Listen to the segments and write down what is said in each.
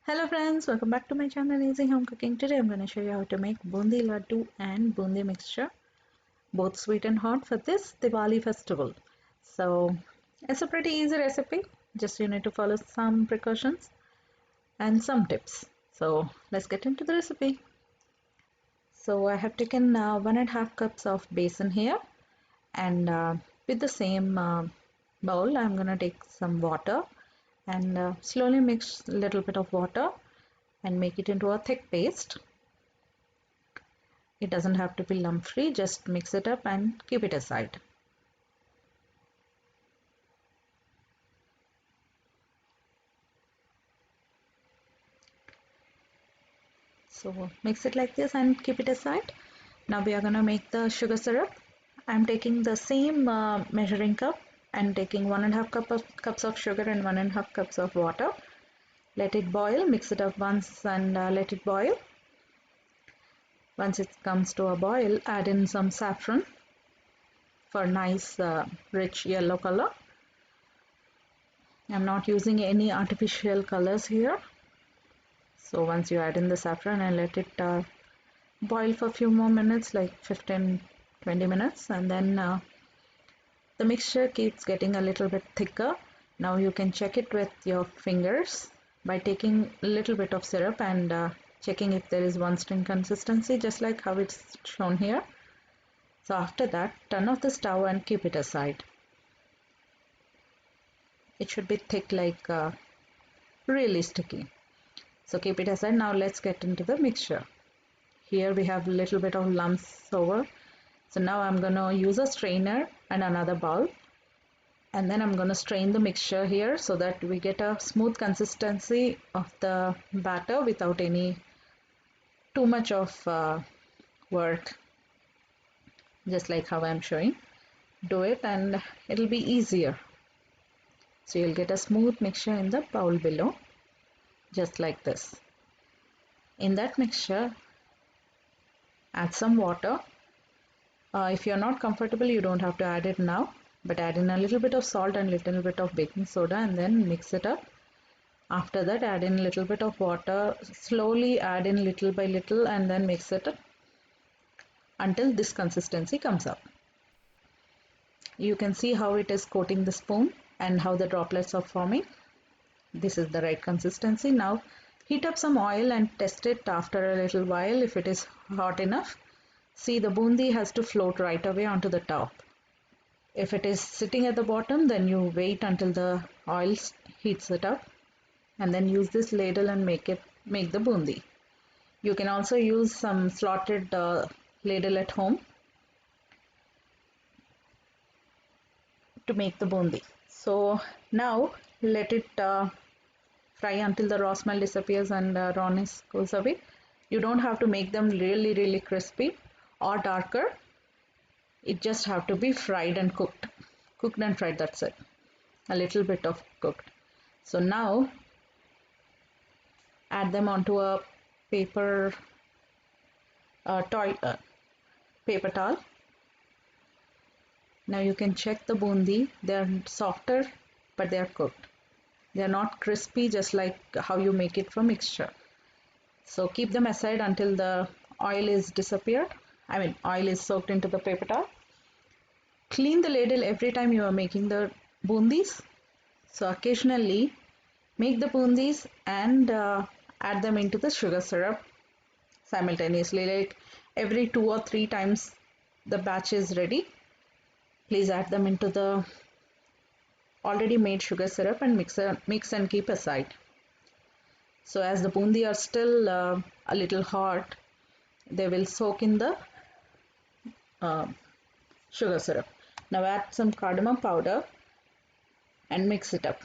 Hello friends, welcome back to my channel Easy Home Cooking. Today I'm going to show you how to make Boondi Laddu and Boondi mixture, both sweet and hot for this Diwali festival. So it's a pretty easy recipe, just you need to follow some precautions and some tips. So let's get into the recipe. So I have taken 1.5 cups of besan here, and with the same bowl I'm going to take some water and slowly mix a little bit of water and make it into a thick paste. It doesn't have to be lump free, just mix it up and keep it aside. So mix it like this and keep it aside. Now we are going to make the sugar syrup. I'm taking the same measuring cup and taking 1.5 cups of sugar and 1.5 cups of water. Let it boil, mix it up once and let it boil. Once it comes to a boil, add in some saffron for nice rich yellow color. I'm not using any artificial colors here. So once you add in the saffron and let it boil for a few more minutes, like 15-20 minutes, and then the mixture keeps getting a little bit thicker. Now you can check it with your fingers by taking a little bit of syrup and checking if there is one string consistency, just like how it's shown here. So after that, turn off the stove and keep it aside. It should be thick, like really sticky. So keep it aside. Now let's get into the mixture. Here we have a little bit of lumps over. So now I'm going to use a strainer and another bowl. And then I'm going to strain the mixture here so that we get a smooth consistency of the batter without any too much of work. Just like how I'm showing. Do it and it'll be easier. So you'll get a smooth mixture in the bowl below. Just like this. In that mixture, add some water. If you're not comfortable, you don't have to add it now, but add in a little bit of salt and little bit of baking soda and then mix it up. After that, add in a little bit of water, slowly add in little by little and then mix it up until this consistency comes up. You can see how it is coating the spoon and how the droplets are forming. This is the right consistency. Now heat up some oil and test it after a little while if it is hot enough. See, the boondi has to float right away onto the top. If it is sitting at the bottom, then you wait until the oil heats it up and then use this ladle and make the boondi. You can also use some slotted ladle at home to make the boondi. So now let it fry until the raw smell disappears and rawness goes away. You don't have to make them really crispy or darker. It just have to be fried and cooked and fried, that's it. A little bit of cooked. So now add them onto a paper paper towel. Now you can check the boondi. They are softer but they are cooked. They are not crispy, just like how you make it from mixture. So keep them aside until the oil is disappeared. Oil is soaked into the paper towel. Clean the ladle every time you are making the boondis. So occasionally make the boondis and add them into the sugar syrup simultaneously, like every 2 or 3 times the batch is ready. Please add them into the already made sugar syrup and mix and keep aside. So as the boondi are still a little hot, they will soak in the sugar syrup. Now add some cardamom powder and mix it up.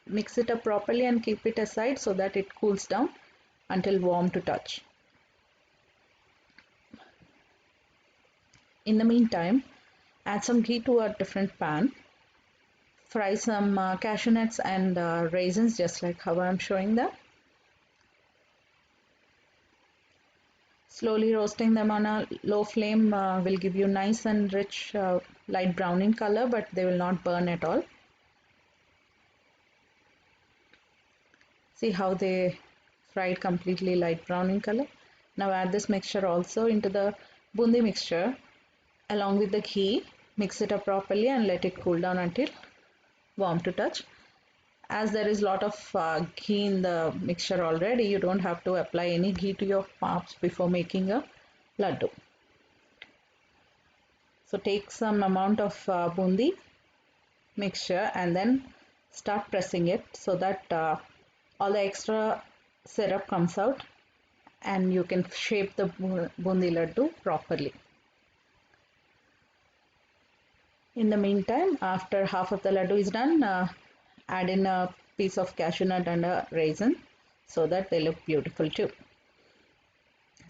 Mix it up properly and keep it aside so that it cools down until warm to touch. In the meantime, add some ghee to a different pan. Fry some cashew nuts and raisins, just like how I'm showing them. Slowly roasting them on a low flame will give you nice and rich light brown in color, but they will not burn at all. See how they fried completely light brown in color. Now add this mixture also into the bundi mixture along with the ghee. Mix it up properly and let it cool down until warm to touch. As there is a lot of ghee in the mixture already, you don't have to apply any ghee to your palms before making a laddu. So take some amount of bundi mixture and then start pressing it so that all the extra syrup comes out and you can shape the bundi laddu properly. In the meantime, after half of the laddu is done, add in a piece of cashew nut and a raisin so that they look beautiful too.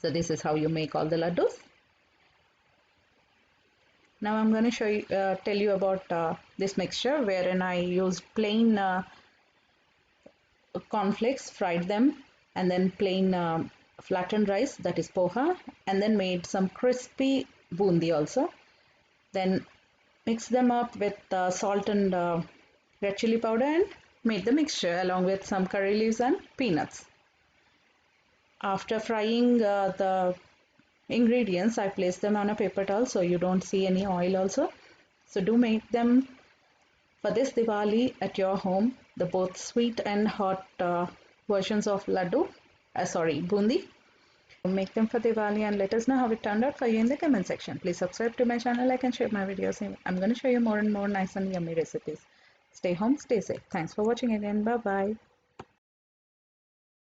So this is how you make all the laddus. Now I'm going to show you, tell you about this mixture wherein I used plain cornflakes, fried them, and then plain flattened rice, that is poha, and then made some crispy bundi also. Then mix them up with salt and red chili powder and made the mixture along with some curry leaves and peanuts. After frying the ingredients, I place them on a paper towel so you don't see any oil also. So do make them for this Diwali at your home, the both sweet and hot versions of laddu, bundi. Make them for Diwali and let us know how it turned out for you in the comment section. Please subscribe to my channel, like and share my videos. I'm going to show you more and more nice and yummy recipes. Stay home, stay safe. Thanks for watching again. Bye bye.